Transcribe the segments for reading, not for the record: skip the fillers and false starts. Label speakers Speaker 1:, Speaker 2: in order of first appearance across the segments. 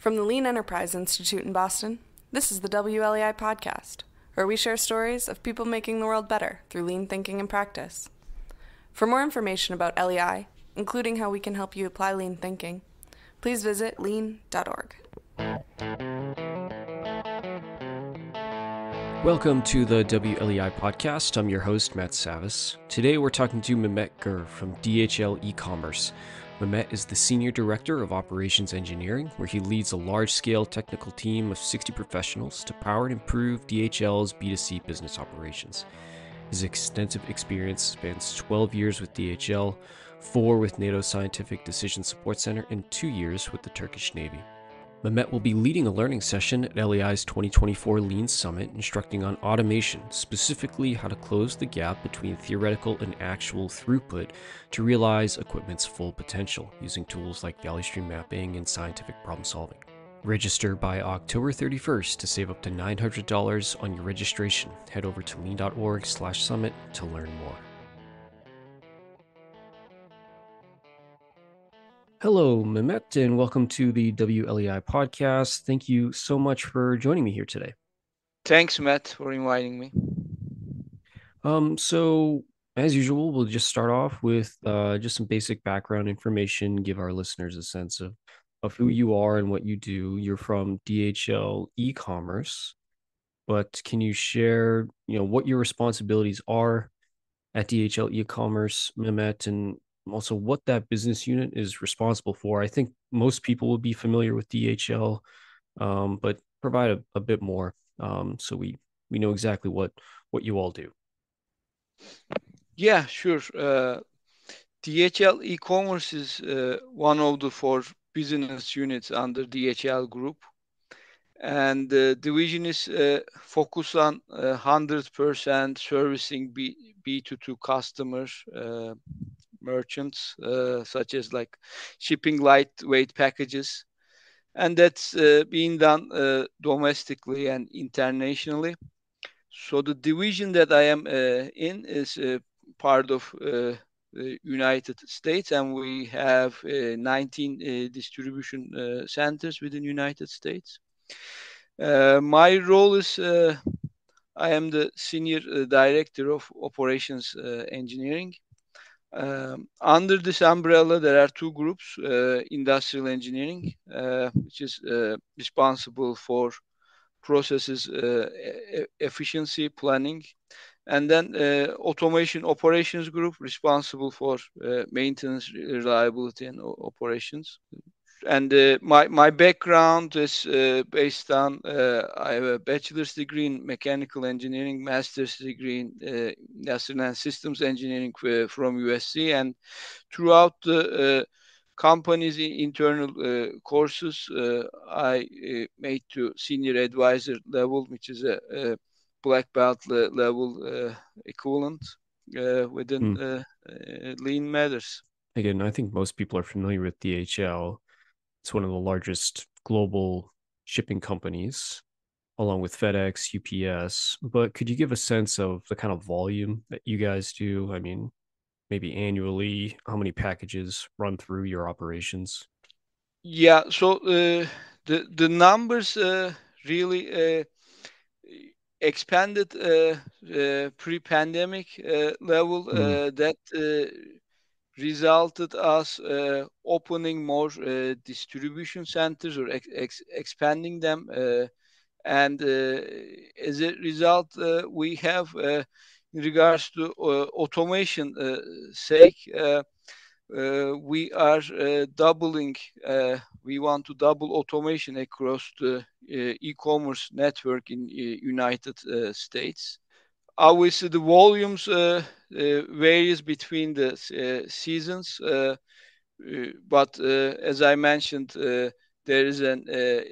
Speaker 1: From the Lean Enterprise Institute in Boston, this is the WLEI Podcast, where we share stories of people making the world better through lean thinking and practice. For more information about LEI, including how we can help you apply lean thinking, please visit lean.org.
Speaker 2: Welcome to the WLEI Podcast. I'm your host, Matt Savis. Today we're talking to Mehmet Gur from DHL eCommerce. Mehmet is the Senior Director of Operations Engineering, where he leads a large-scale technical team of 60 professionals to power and improve DHL's B2C business operations. His extensive experience spans 12 years with DHL, 4 with NATO Scientific Decision Support Center, and 2 years with the Turkish Navy. Mehmet will be leading a learning session at LEI's 2024 Lean Summit, instructing on automation, specifically how to close the gap between theoretical and actual throughput to realize equipment's full potential, using tools like value stream mapping and scientific problem solving. Register by October 31st to save up to $900 on your registration. Head over to lean.org/summit to learn more. Hello, Mehmet, and welcome to the WLEI Podcast. Thank you so much for joining me here today.
Speaker 3: Thanks, Matt, for inviting me.
Speaker 2: So, as usual, we'll just start off with just some basic background information, give our listeners a sense of who you are and what you do. You're from DHL eCommerce, but can you share, what your responsibilities are at DHL eCommerce, Mehmet, and also what that business unit is responsible for? I think most people will be familiar with DHL, but provide a bit more so we know exactly what you all do.
Speaker 3: Yeah, sure. DHL eCommerce is one of the 4 business units under DHL Group. And the division is focused on 100% servicing B2C customers, merchants, such as like shipping lightweight packages. And that's being done domestically and internationally. So the division that I am in is part of the United States, and we have 19 distribution centers within United States. My role is I am the Senior Director of Operations Engineering. Under this umbrella, there are 2 groups, Industrial Engineering, which is responsible for processes, efficiency planning, and then Automation Operations Group, responsible for maintenance, reliability, and operations. And my background is based on I have a bachelor's degree in mechanical engineering, master's degree in industrial and systems engineering from USC, and throughout the company's internal courses, I made to senior advisor level, which is a black belt level equivalent within lean matters.
Speaker 2: Again, I think most people are familiar with DHL. It's one of the largest global shipping companies, along with FedEx, UPS. But could you give a sense of the kind of volume that you guys do? I mean, maybe annually, how many packages run through your operations?
Speaker 3: Yeah, so the numbers really expanded pre-pandemic level that resulted us opening more distribution centers or expanding them. And as a result, we have, in regards to automation sake, we are doubling. We want to double automation across the e-commerce network in United States. Obviously, the volumes varies between the seasons, but as I mentioned, there is a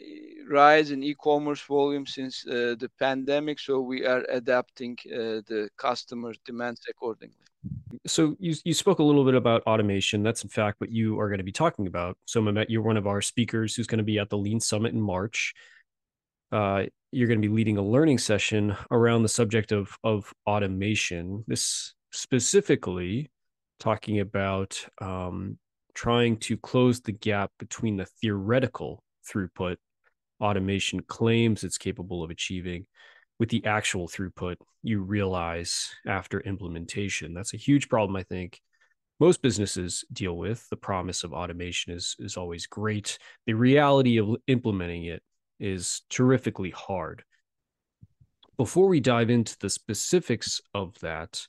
Speaker 3: rise in e-commerce volume since the pandemic, so we are adapting the customer demands accordingly.
Speaker 2: So you spoke a little bit about automation. That's in fact what you are going to be talking about. So Mehmet, you're one of our speakers who's going to be at the Lean Summit in March. You're going to be leading a learning session around the subject of automation. This specifically talking about trying to close the gap between the theoretical throughput automation claims it's capable of achieving with the actual throughput you realize after implementation. That's a huge problem, I think, most businesses deal with. The promise of automation is always great. The reality of implementing it is terrifically hard. Before we dive into the specifics of that,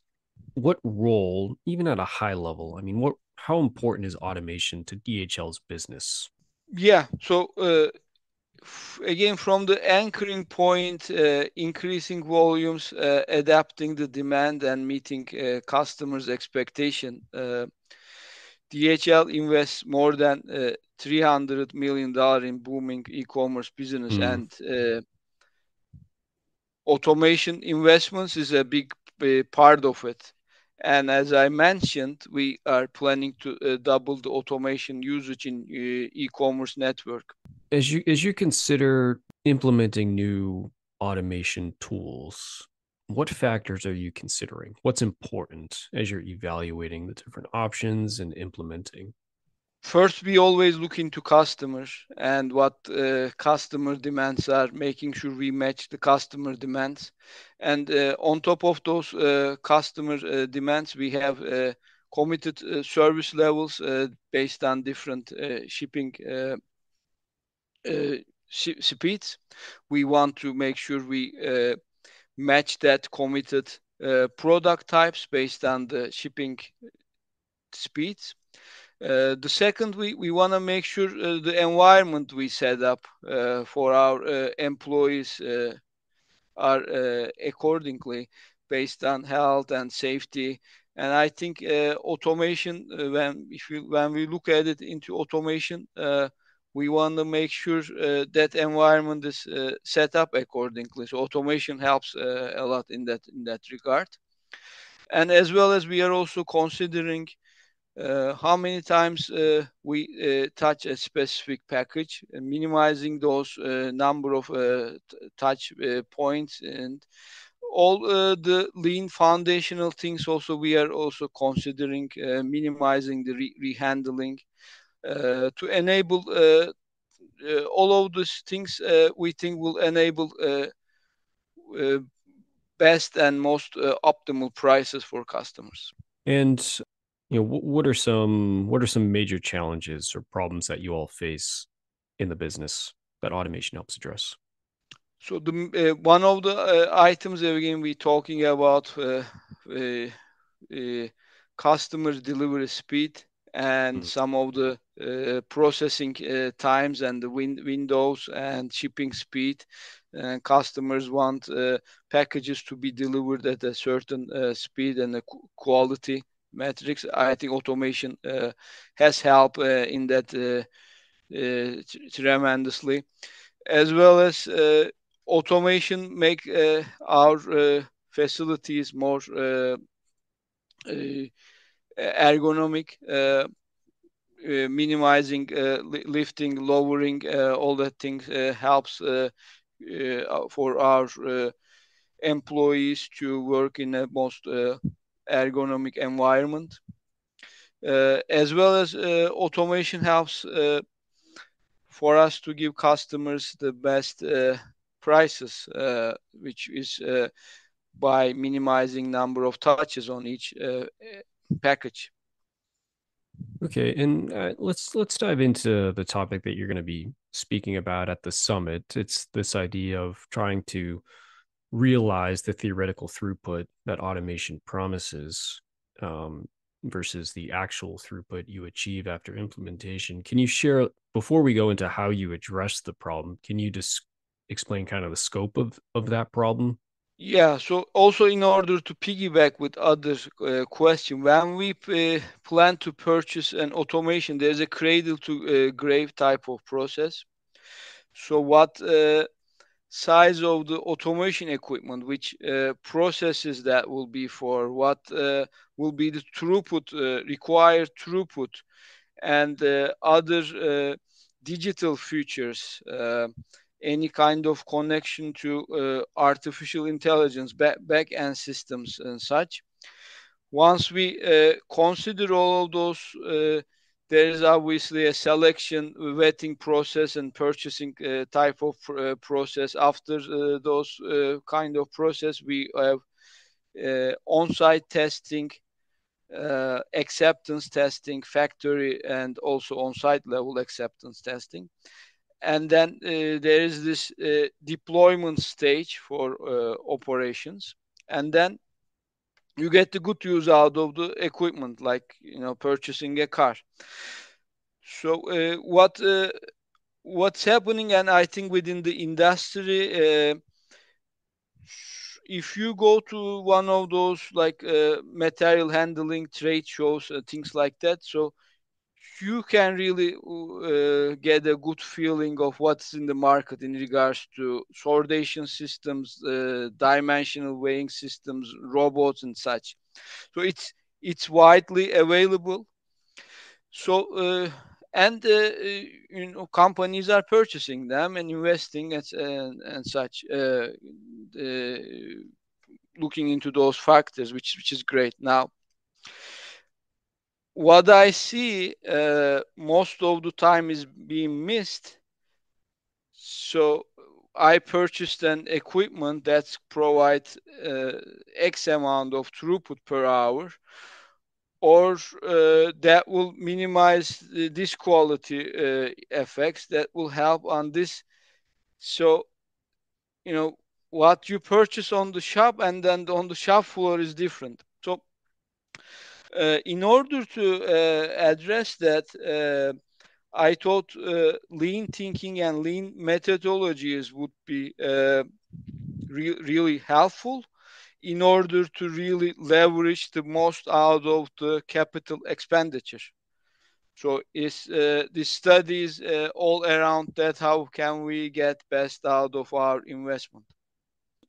Speaker 2: what role, even at a high level, I mean, how important is automation to DHL's business?
Speaker 3: Yeah. So again, from the anchoring point, increasing volumes, adapting the demand, and meeting customers' expectation. DHL invests more than $300 million in booming e-commerce business,
Speaker 2: Mm.
Speaker 3: and automation investments is a big part of it. And as I mentioned, we are planning to double the automation usage in e-commerce network.
Speaker 2: As you consider implementing new automation tools, what factors are you considering? What's important as you're evaluating the different options and implementing?
Speaker 3: First, we always look into customers and what customer demands are, making sure we match the customer demands. And on top of those customer demands, we have committed service levels based on different shipping speeds. We want to make sure we match that committed product types based on the shipping speeds. The second, we want to make sure the environment we set up for our employees are accordingly based on health and safety. And I think automation, when we look at it into automation, we want to make sure that environment is set up accordingly. So automation helps a lot in that regard. And as well as we are also considering how many times we touch a specific package, minimizing those number of touch points, and all the lean foundational things. Also, we are also considering minimizing the rehandling to enable all of these things. We think will enable uh, best and most optimal prices for customers.
Speaker 2: And what are some major challenges or problems that you all face in the business that automation helps address?
Speaker 3: So the one of the items again we talking about uh, customer delivery speed and
Speaker 2: Mm.
Speaker 3: some of the processing times and the windows and shipping speed. And customers want packages to be delivered at a certain speed and a quality metrics. I think automation has helped in that tremendously, as well as automation make our facilities more ergonomic, minimizing lifting, lowering, all that things helps for our employees to work in a most ergonomic environment. As well as automation helps for us to give customers the best prices, which is by minimizing number of touches on each package.
Speaker 2: Okay, and let's dive into the topic that you're going to be speaking about at the summit. It's this idea of trying to realize the theoretical throughput that automation promises versus the actual throughput you achieve after implementation. Can you share, before we go into how you address the problem, can you just explain kind of the scope of that problem?
Speaker 3: Yeah, so also in order to piggyback with other question, when we plan to purchase an automation, there's a cradle to grave type of process. So what size of the automation equipment, which processes that will be for, what will be the throughput, required throughput, and other digital features, any kind of connection to artificial intelligence, back-end systems and such. Once we consider all of those there is obviously a selection, vetting process and purchasing type of process. After those kind of process, we have on-site testing, acceptance testing, factory and also on-site level acceptance testing. And then there is this deployment stage for operations. And then you get the good use out of the equipment, like purchasing a car. So what's happening, and I think within the industry, if you go to one of those like material handling trade shows, things like that, so you can really get a good feeling of what's in the market in regards to sortation systems, dimensional weighing systems, robots, and such. So it's widely available. So and companies are purchasing them and investing and such, looking into those factors, which is great. Now, what I see most of the time is being missed. So I purchased an equipment that provides X amount of throughput per hour, or that will minimize this quality effects, that will help on this. So what you purchase on the shop and then on the shop floor is different. So in order to address that, I thought lean thinking and lean methodologies would be really helpful in order to really leverage the most out of the capital expenditure. So is the studies all around that? How can we get best out of our investment?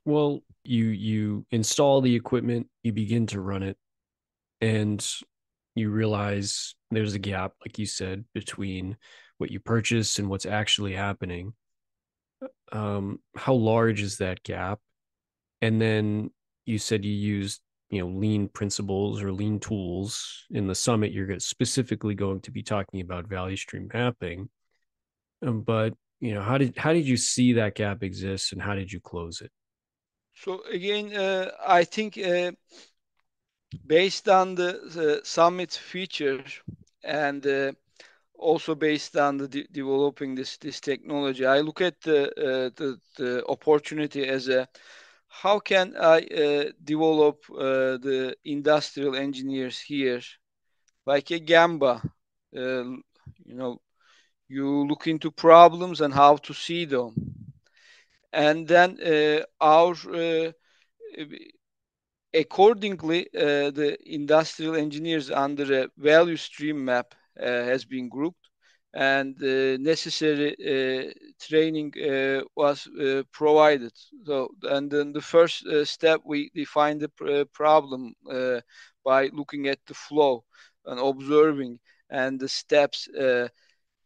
Speaker 2: Well, you install the equipment, you begin to run it, and you realize there's a gap, like you said, between what you purchase and what's actually happening. How large is that gap? And then you said you used, lean principles or lean tools. In the summit, you're specifically going to be talking about value stream mapping. But how did you see that gap exist, and how did you close it?
Speaker 3: So again, I think based on the summit feature, and also based on the developing this technology, I look at the opportunity as a, how can I develop the industrial engineers here like a gemba. You know, you look into problems and how to see them, and then our accordingly, the industrial engineers under a value stream map has been grouped, and necessary training was provided. So, and then the first step, we define the problem by looking at the flow and observing, and the steps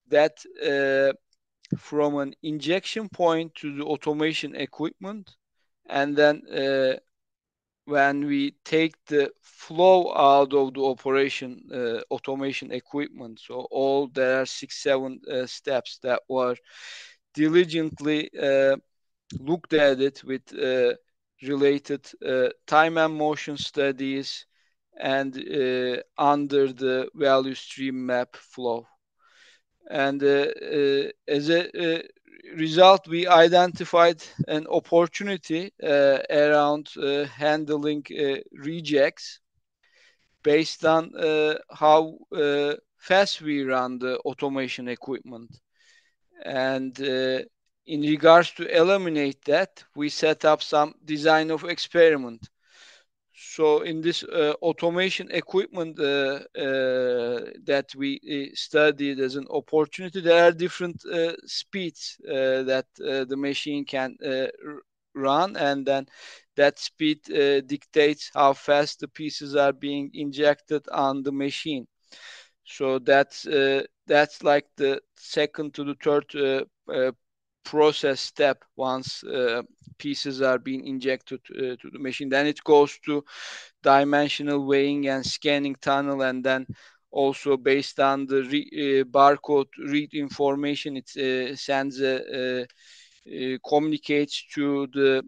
Speaker 3: that from an injection point to the automation equipment, and then when we take the flow out of the operation automation equipment. So all there are 6 7 steps that were diligently looked at it with related time and motion studies, and under the value stream map flow. And as a result, we identified an opportunity around handling rejects based on how fast we run the automation equipment. And in regards to eliminate that, we set up some design of experiment. So in this automation equipment that we studied as an opportunity, there are different speeds that the machine can run, and then that speed dictates how fast the pieces are being injected on the machine. So that's like the second to the third process step. Once pieces are being injected to the machine, then it goes to dimensional weighing and scanning tunnel, and then also based on the barcode read information, it sends communicates to the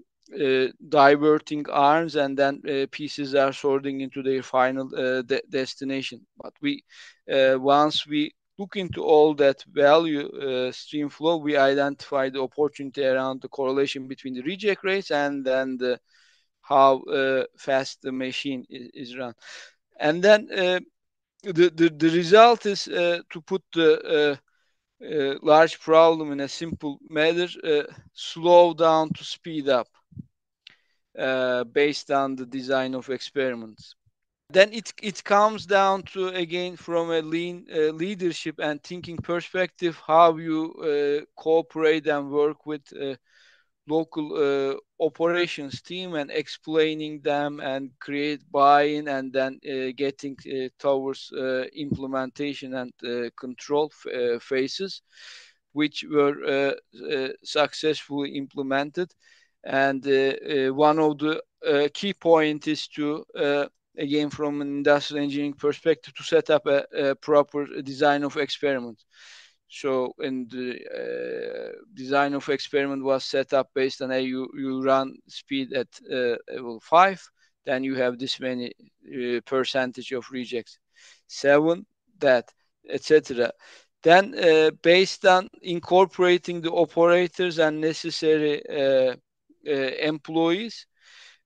Speaker 3: diverting arms, and then pieces are sorting into their final destination. But we once we look into all that value stream flow, we identify the opportunity around the correlation between the reject rates and then how fast the machine is run. And then the result is to put the large problem in a simple manner, slow down to speed up based on the design of experiments. Then it comes down to, again, from a lean leadership and thinking perspective, how you cooperate and work with local operations team and explaining them and create buy-in, and then getting towards implementation and control phases, which were successfully implemented. And one of the key point is to again, from an industrial engineering perspective, to set up a proper design of experiment. So, in the design of experiment was set up based on you run speed at level 5, then you have this many percentage of rejects, 7, that, etc. Then based on incorporating the operators and necessary employees,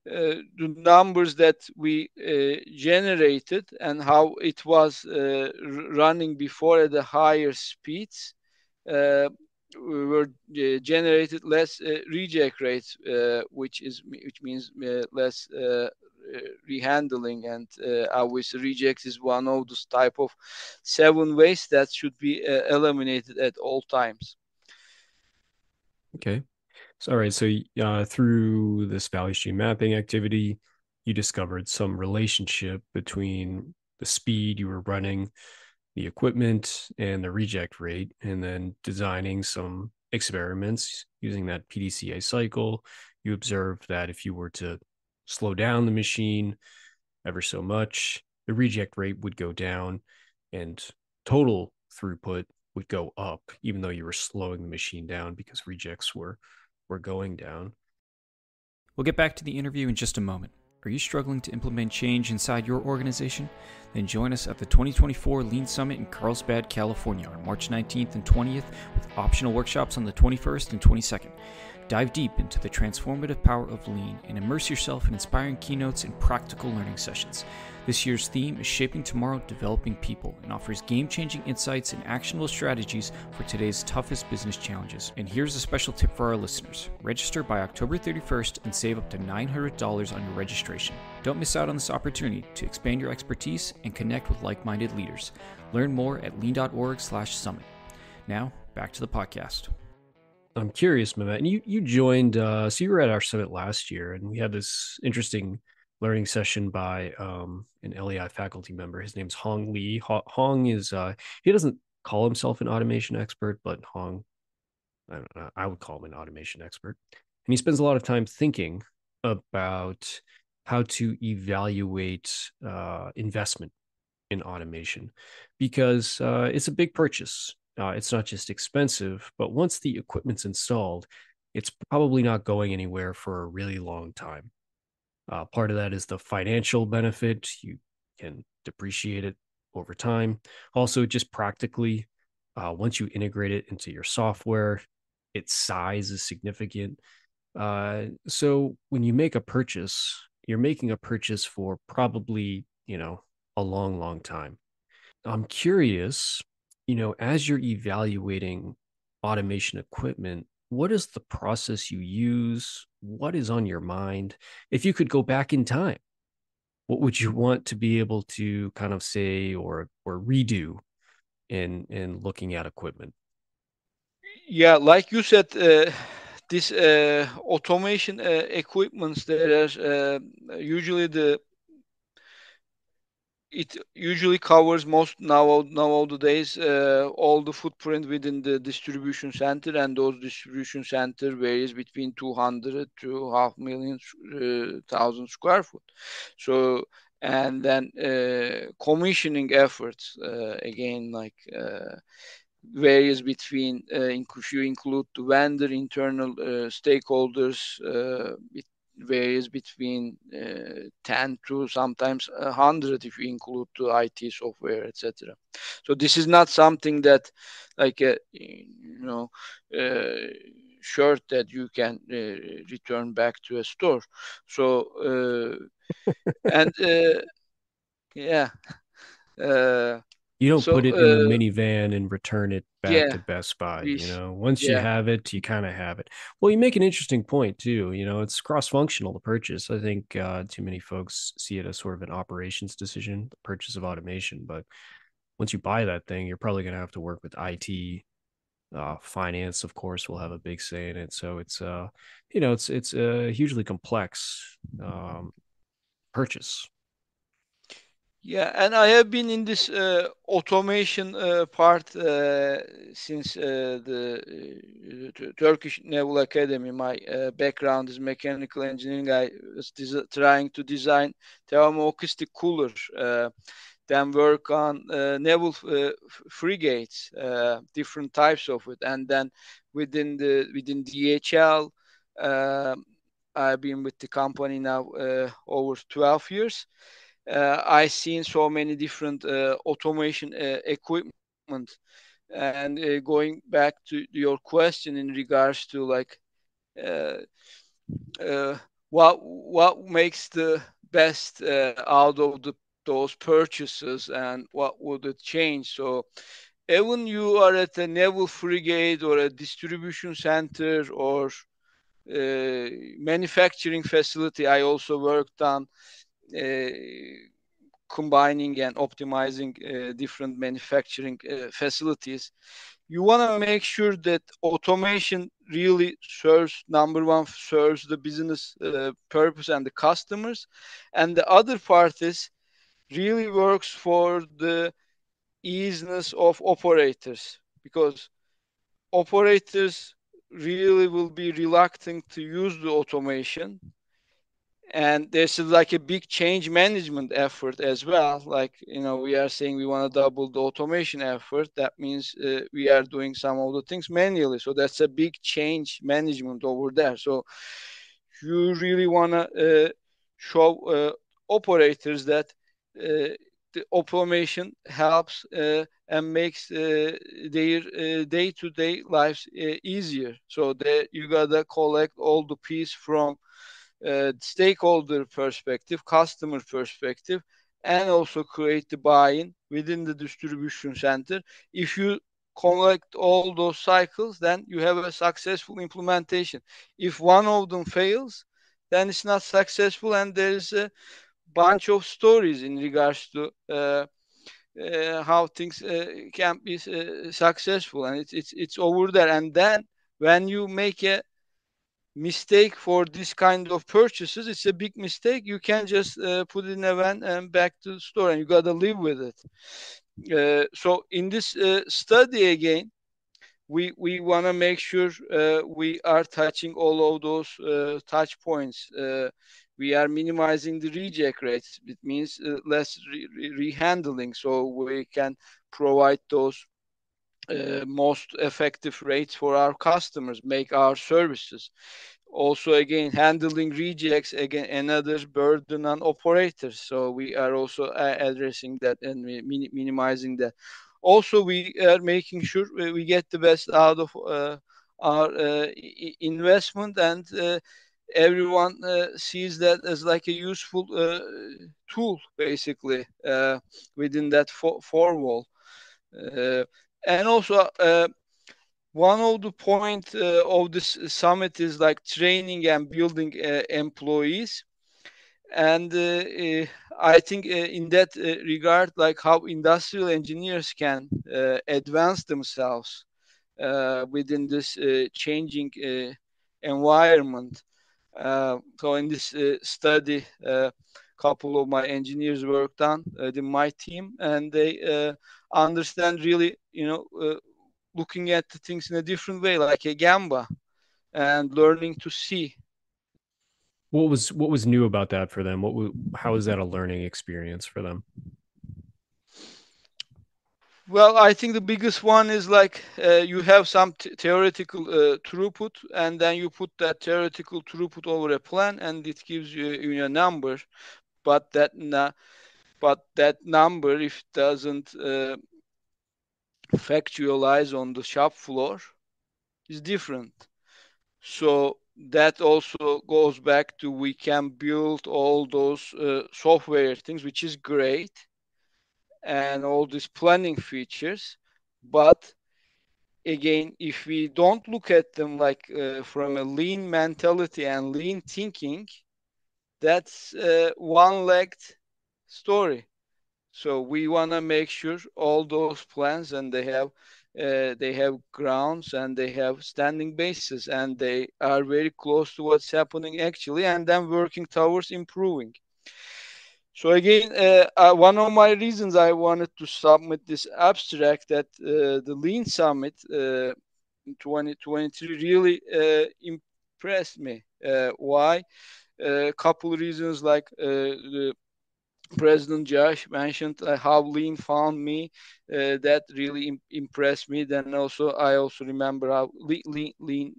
Speaker 3: the numbers that we generated and how it was running before at the higher speeds were generated less reject rates, which means less rehandling, and obviously reject is one of those type of 7 ways that should be eliminated at all times.
Speaker 2: Okay. So, all right. So, through this value stream mapping activity, you discovered some relationship between the speed you were running, the equipment, and the reject rate, and then designing some experiments using that PDCA cycle. You observed that if you were to slow down the machine ever so much, the reject rate would go down and total throughput would go up, even though you were slowing the machine down because rejects were going down.
Speaker 4: We'll get back to the interview in just a moment. Are you struggling to implement change inside your organization? Then join us at the 2024 Lean Summit in Carlsbad, California on March 19th and 20th, with optional workshops on the 21st and 22nd. Dive deep into the transformative power of Lean and immerse yourself in inspiring keynotes and practical learning sessions. This year's theme is Shaping Tomorrow, Developing People, and offers game-changing insights and actionable strategies for today's toughest business challenges. And here's a special tip for our listeners. Register by October 31st and save up to $900 on your registration. Don't miss out on this opportunity to expand your expertise and connect with like-minded leaders. Learn more at lean.org/summit. Now, back to the podcast.
Speaker 2: I'm curious, Mehmet, and you joined, so you were at our summit last year, and we had this interesting learning session by an LEI faculty member. His name's Hong Lee. Hong is, he doesn't call himself an automation expert, but Hong, I don't know, I would call him an automation expert. And he spends a lot of time thinking about how to evaluate investment in automation, because it's a big purchase. It's not just expensive, but once the equipment's installed, it's probably not going anywhere for a really long time. Part of that is the financial benefit. You can depreciate it over time. Also, just practically, once you integrate it into your software, its size is significant. So when you make a purchase, you're making a purchase for probably, a long, long time. I'm curious, as you're evaluating automation equipment, what is the process you use? What is on your mind? If you could go back in time, what would you want to be able to kind of say or redo in looking at equipment?
Speaker 3: Yeah, like you said, this automation equipments, there are usually it usually covers most nowadays all the footprint within the distribution center, and those distribution center varies between 200 to 500,000 thousand square foot. So and then commissioning efforts, again, like varies between, if you include the vendor, internal stakeholders, it varies between 10 to sometimes 100 if you include the IT software, etc. So this is not something that, like a shirt that you can return back to a store. So and yeah. Uh,
Speaker 2: You don't
Speaker 3: so
Speaker 2: put it in the minivan and return it back
Speaker 3: yeah,
Speaker 2: to Best Buy.
Speaker 3: we
Speaker 2: Once you
Speaker 3: yeah.
Speaker 2: have it, you kind of have it. Well, you make an interesting point too. It's cross-functional to purchase. I think too many folks see it as sort of an operations decision, the purchase of automation. But once you buy that thing, you're probably going to have to work with IT. Finance, of course, will have a big say in it. So it's a hugely complex purchase.
Speaker 3: Yeah, and I have been in this automation part since the Turkish Naval Academy. My background is mechanical engineering. I was trying to design thermoacoustic cooler, then work on naval frigates, different types of it, and then within DHL, I've been with the company now over 12 years. I've seen so many different automation equipment. And going back to your question in regards to like uh, uh, what makes the best out of those purchases and what would it change? So even you are at a naval frigate or a distribution center or manufacturing facility, I also worked on uh, combining and optimizing different manufacturing facilities. You want to make sure that automation really serves, number one, serves the business purpose and the customers, and the other part is really works for the easiness of operators, because operators really will be reluctant to use the automation, and there's like a big change management effort as well. Like, we are saying we want to double the automation effort. That means we are doing some of the things manually, so that's a big change management over there. So you really want to show operators that the automation helps and makes their day-to-day lives easier. So that you gotta collect all the piece from stakeholder perspective, customer perspective, and also create the buy-in within the distribution center. If you collect all those cycles, then you have a successful implementation. If one of them fails, then it's not successful, and there is a bunch of stories in regards to how things can be successful, and it's over there. And then when you make a mistake for this kind of purchases, it's a big mistake. You can just put it in a van and back to the store, and you got to live with it. So in this study again, we want to make sure we are touching all of those touch points. We are minimizing the reject rates. It means less rehandling, so we can provide those most effective rates for our customers, make our services. Also, again, handling rejects, again, another burden on operators. So we are also addressing that and minimizing that. Also, we are making sure we get the best out of our investment, and everyone sees that as like a useful tool, basically, within that four wall. Uh, and also, one of the point of this summit is like training and building employees. And I think in that regard, like how industrial engineers can advance themselves within this changing environment. So in this study, a couple of my engineers worked on in my team, and they understand really, looking at the things in a different way, like a gemba, and learning to see.
Speaker 2: What was new about that for them? How was that a learning experience for them?
Speaker 3: Well, I think the biggest one is like you have some theoretical throughput, and then you put that theoretical throughput over a plan, and it gives you a number. But that number, if it doesn't factualize on the shop floor, is different. So that also goes back to we can build all those software things, which is great, and all these planning features. But again, if we don't look at them like from a lean mentality and lean thinking, that's one-legged story. So we want to make sure all those plans and they have grounds and they have standing bases and they are very close to what's happening actually, and then working towards improving. So again, one of my reasons I wanted to submit this abstract that the Lean Summit 2023 really impressed me. Why? A couple of reasons, like the President Josh mentioned how Lean found me. That really impressed me. Then also, I also remember how Lean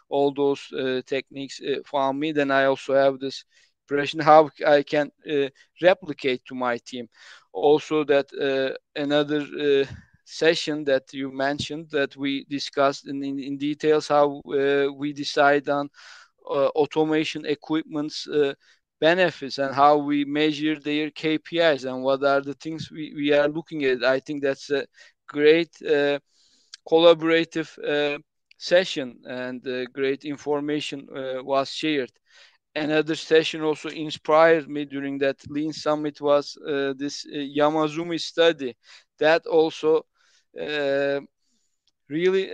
Speaker 3: all those techniques found me. Then I also have this impression how I can replicate to my team. Also, that another session that you mentioned that we discussed in details how we decide on automation equipment's benefits and how we measure their KPIs and what are the things we are looking at. I think that's a great collaborative session, and great information was shared. Another session also inspired me during that Lean Summit was this Yamazumi study. That also uh, really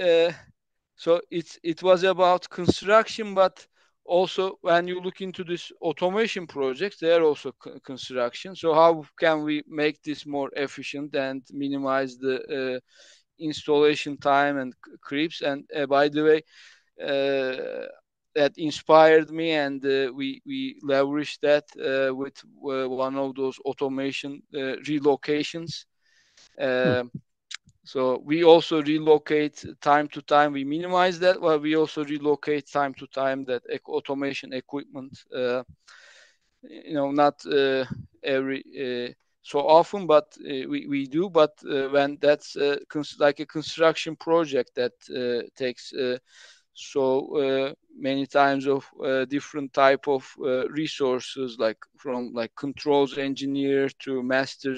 Speaker 3: so it was about construction, but also when you look into this automation projects, they are also construction. So how can we make this more efficient and minimize the installation time and creeps? And by the way, that inspired me, and we leveraged that with one of those automation relocations.
Speaker 2: Hmm.
Speaker 3: Uh, so we also relocate time to time. We minimize that, but we also relocate time to time that automation equipment. Not every so often, but we do. But when that's like a construction project that takes so many times of different type of resources, like from like controls engineer to master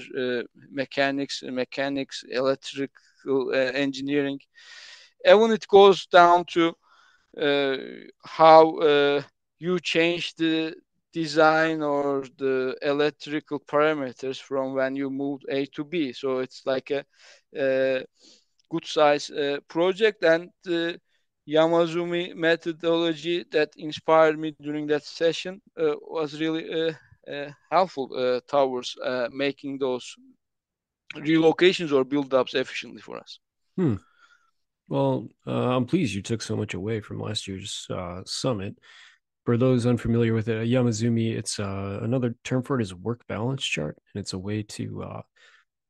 Speaker 3: mechanics, electrical engineering. Even it goes down to uh, how you change the design or the electrical parameters from when you moved A to B. So it's like a, good size project, and the Yamazumi methodology that inspired me during that session was really helpful towards making those relocations or build-ups efficiently for us.
Speaker 2: Hmm. Well, I'm pleased you took so much away from last year's summit. For those unfamiliar with it, a Yamazumi, it's another term for it is work balance chart, and it's a way to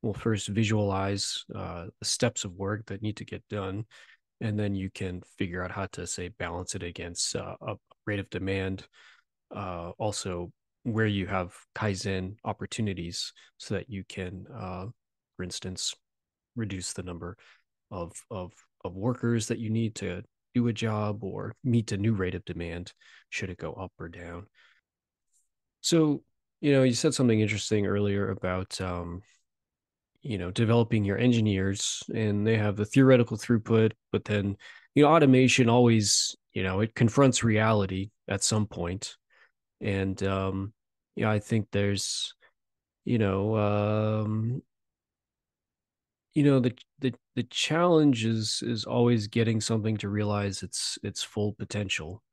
Speaker 2: well, first visualize the steps of work that need to get done, and then you can figure out how to say balance it against a rate of demand. Also, where you have Kaizen opportunities, so that you can, for instance, reduce the number of workers that you need to do a job or meet a new rate of demand should it go up or down. So, you said something interesting earlier about developing your engineers, and they have the theoretical throughput, but then automation always, it confronts reality at some point. And I think there's you know the challenge is always getting something to realize its full potential.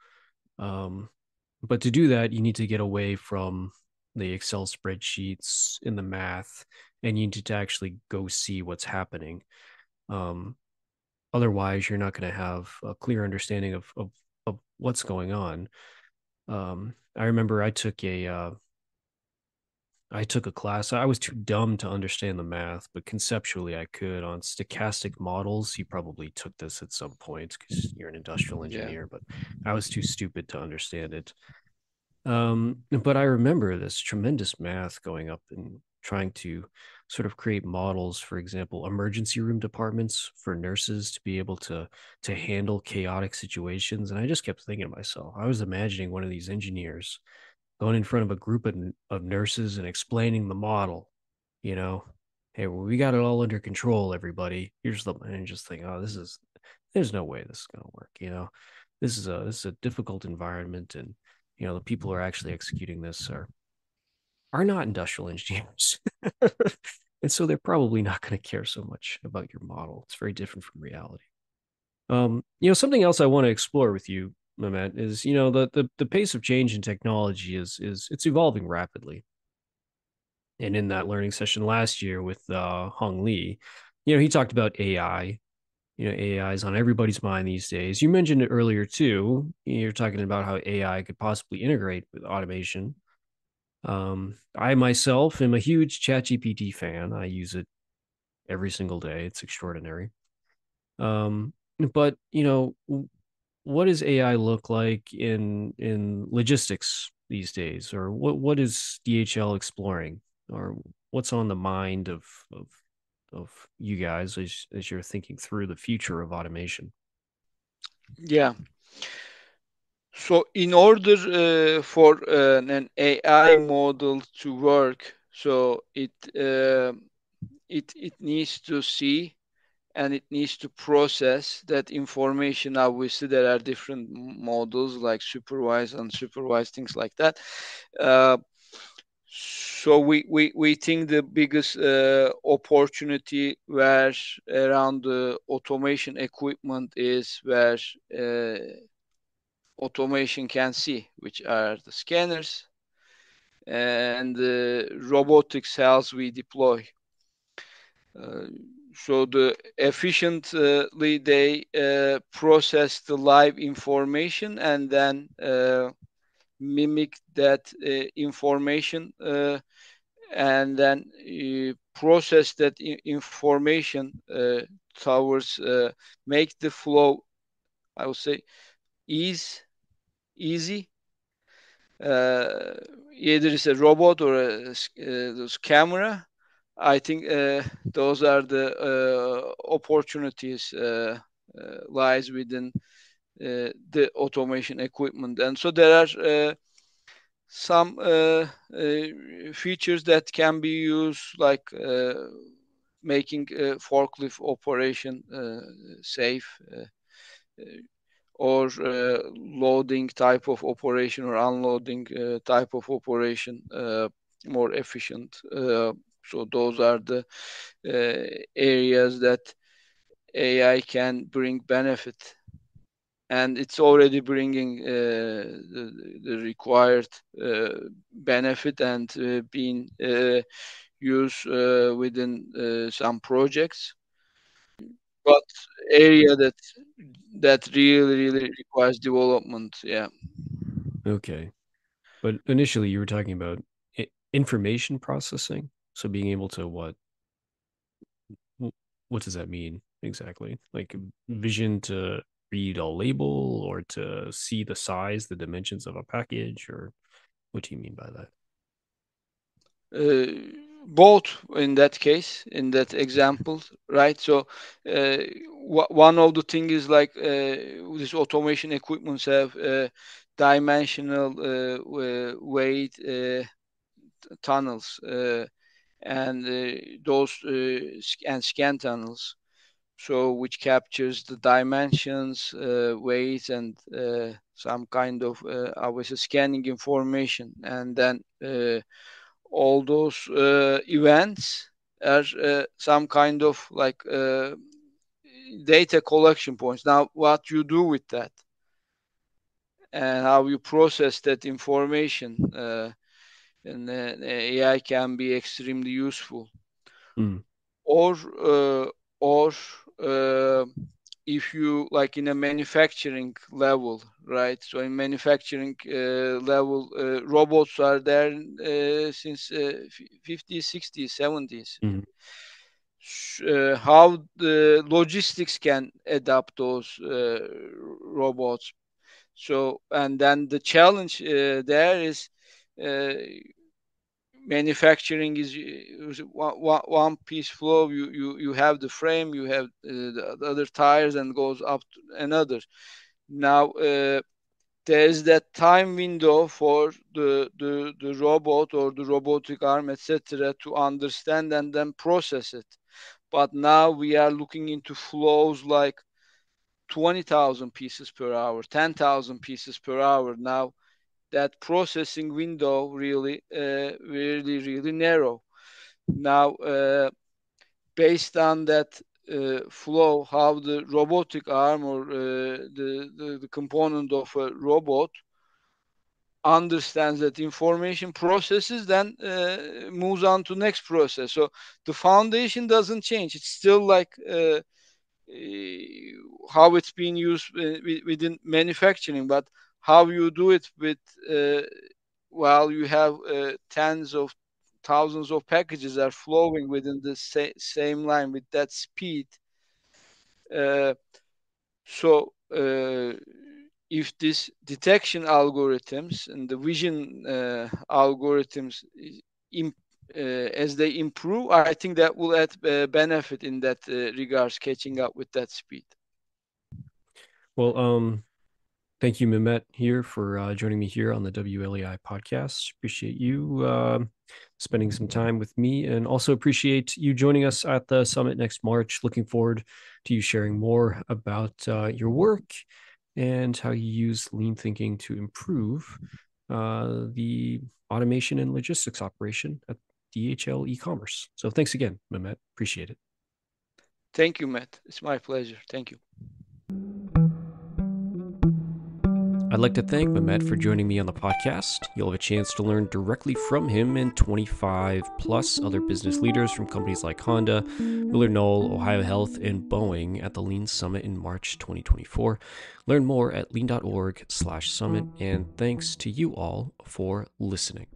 Speaker 2: um but to do that, you need to get away from the Excel spreadsheets and the math, and you need to actually go see what's happening. um Otherwise you're not going to have a clear understanding of what's going on. I remember I took a class. I was too dumb to understand the math, but conceptually I could on stochastic models. You probably took this at some point because you're an industrial
Speaker 3: Yeah.
Speaker 2: engineer, but I was too stupid to understand it. But I remember this tremendous math going up and trying to sort of create models, for example, emergency room departments for nurses to be able to handle chaotic situations. And I just kept thinking to myself, I was imagining one of these engineers going in front of a group of nurses and explaining the model, you know, hey, well, we got it all under control, everybody. Here's the, and just think, oh, there's no way this is going to work. This is a difficult environment. And, the people who are actually executing this are not industrial engineers. And so they're probably not going to care so much about your model. It's very different from reality. Something else I want to explore with you, Mehmet, is the pace of change in technology is it's evolving rapidly. And in that learning session last year with Hong Lee, he talked about AI. AI is on everybody's mind these days. You mentioned it earlier too. You're talking about how AI could possibly integrate with automation. I myself am a huge ChatGPT fan. I use it every single day. It's extraordinary. But what does AI look like in logistics these days, or what is DHL exploring, or what's on the mind of you guys as you're thinking through the future of automation?
Speaker 3: Yeah. So in order for an AI model to work, so it needs to see and it needs to process that information. Obviously, there are different models like supervised, unsupervised, things like that. Uh, so we think the biggest opportunity where around the automation equipment is where automation can see, which are the scanners and the robotic cells we deploy. Uh, so the efficiently they process the live information and then mimic that information and then process that information towards make the flow, I would say, easy. Either it's a robot or those camera. I think those are the opportunities lies within the automation equipment, and so there are some features that can be used, like making forklift operation safe. Or loading type of operation or unloading type of operation more efficient. So those are the areas that AI can bring benefit, and it's already bringing the required benefit and being used within some projects. But area that really requires development. Yeah.
Speaker 2: Okay, but initially you were talking about information processing, so being able to what does that mean exactly? Like vision to read a label or to see the size, the dimensions of a package, or what do you mean by that?
Speaker 3: Both in that case, in that example, right? So one of the things is like this automation equipments have dimensional weight tunnels and those and scan tunnels, so which captures the dimensions, weights, and some kind of obviously scanning information, and then all those events are some kind of like data collection points. Now, what you do with that and how you process that information, and AI can be extremely useful.
Speaker 2: Mm.
Speaker 3: Or uh, or uh, if you like in a manufacturing level, right? So in manufacturing level, robots are there since 50s, 60s, 70s.
Speaker 2: Mhm.
Speaker 3: How the logistics can adapt those robots. So, and then the challenge there is uh, manufacturing is one piece flow. You have the frame, you have the other tires, and goes up to another. Now there is that time window for the robot or the robotic arm, etc., to understand and then process it. But now we are looking into flows like 20,000 pieces per hour, 10,000 pieces per hour. Now that processing window really narrow. Now, based on that flow, how the robotic arm or the component of a robot understands that information, processes, then moves on to next process. So the foundation doesn't change. It's still like how it's being used within manufacturing, but how you do it with while you have tens of thousands of packages are flowing within the same line with that speed. Uh, so if this detection algorithms and the vision algorithms as they improve, I think that will add benefit in that regards, catching up with that speed.
Speaker 2: Well, thank you, Mehmet, here for joining me here on the WLEI podcast. Appreciate you spending some time with me, and also appreciate you joining us at the summit next March. Looking forward to you sharing more about your work and how you use lean thinking to improve the automation and logistics operation at DHL eCommerce. So thanks again, Mehmet. Appreciate it.
Speaker 3: Thank you, Matt. It's my pleasure. Thank you.
Speaker 2: I'd like to thank Mehmet for joining me on the podcast. You'll have a chance to learn directly from him and 25 plus other business leaders from companies like Honda, MillerKnoll, Ohio Health, and Boeing at the Lean Summit in March 2024. Learn more at lean.org/summit, and thanks to you all for listening.